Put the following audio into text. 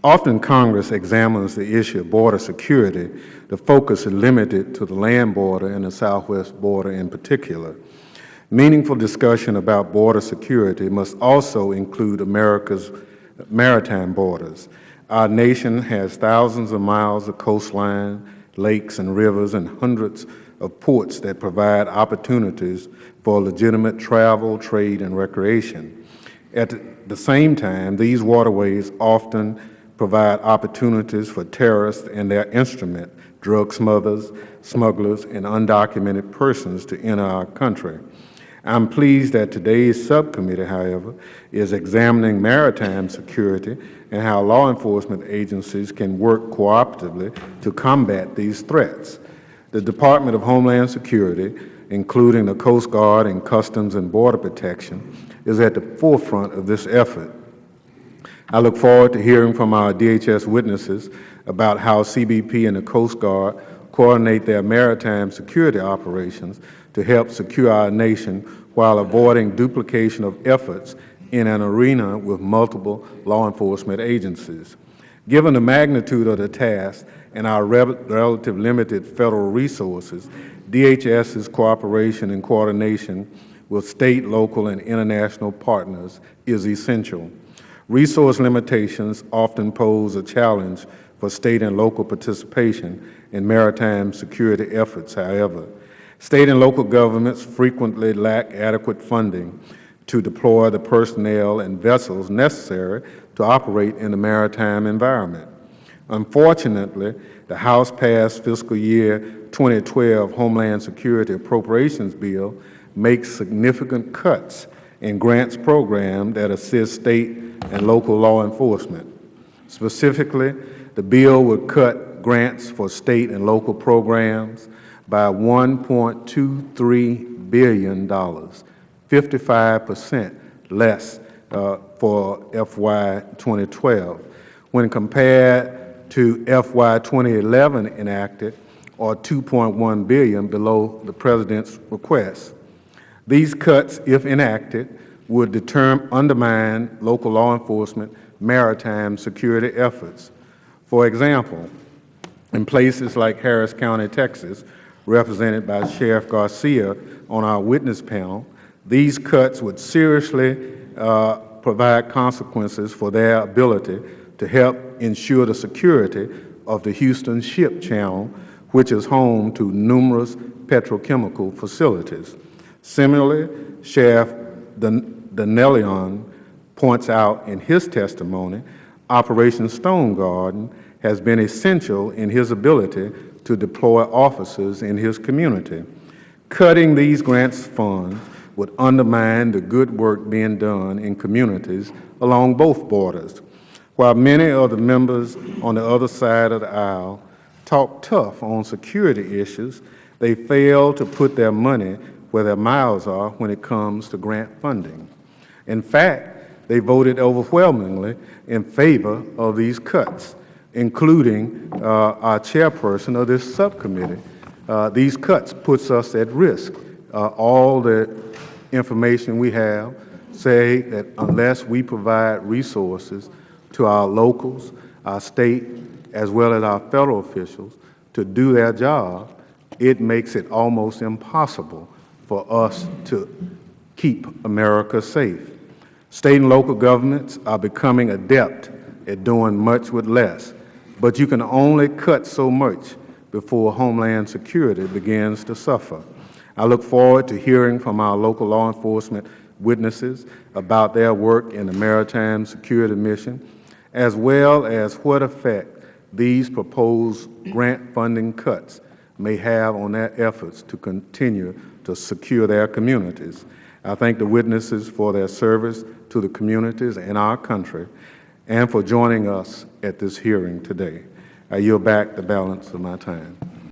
Often Congress examines the issue of border security. The focus is limited to the land border and the southwest border in particular. Meaningful discussion about border security must also include America's maritime borders. Our nation has thousands of miles of coastline, lakes and rivers, and hundreds of ports that provide opportunities for legitimate travel, trade, and recreation. At the same time, these waterways often provide opportunities for terrorists and their instrument, drug smugglers, and undocumented persons to enter our country. I'm pleased that today's subcommittee, however, is examining maritime security and how law enforcement agencies can work cooperatively to combat these threats. The Department of Homeland Security, including the Coast Guard and Customs and Border Protection, is at the forefront of this effort. I look forward to hearing from our DHS witnesses about how CBP and the Coast Guard coordinate their maritime security operations to help secure our nation while avoiding duplication of efforts in an arena with multiple law enforcement agencies. Given the magnitude of the task and our relative limited federal resources, DHS's cooperation and coordination with state, local, and international partners is essential. Resource limitations often pose a challenge for state and local participation in maritime security efforts, however. State and local governments frequently lack adequate funding to deploy the personnel and vessels necessary to operate in the maritime environment. Unfortunately, the House-passed fiscal year 2012 Homeland Security Appropriations Bill makes significant cuts in grants program that assist state and local law enforcement. Specifically, the bill would cut grants for state and local programs by $1.23 billion, 55% less for FY 2012, when compared to FY 2011 enacted, or $2.1 billion below the President's request. These cuts, if enacted, would undermine local law enforcement maritime security efforts. For example, in places like Harris County, Texas, represented by Sheriff Garcia on our witness panel, these cuts would seriously provide consequences for their ability to help ensure the security of the Houston Ship Channel, which is home to numerous petrochemical facilities. Similarly, Sheriff Danelion points out in his testimony, Operation Stone Garden has been essential in his ability to deploy officers in his community. Cutting these grants funds would undermine the good work being done in communities along both borders. While many of the members on the other side of the aisle talk tough on security issues, they fail to put their money where their mouths are when it comes to grant funding. In fact, they voted overwhelmingly in favor of these cuts, including our chairperson of this subcommittee. These cuts puts us at risk. All the information we have say that unless we provide resources to our locals, our state, as well as our federal officials to do their job, it makes it almost impossible for us to keep America safe. State and local governments are becoming adept at doing much with less, but you can only cut so much before Homeland Security begins to suffer. I look forward to hearing from our local law enforcement witnesses about their work in the maritime security mission, as well as what effect these proposed grant funding cuts may have on their efforts to continue to secure their communities. I thank the witnesses for their service to the communities in our country and for joining us at this hearing today. I yield back the balance of my time.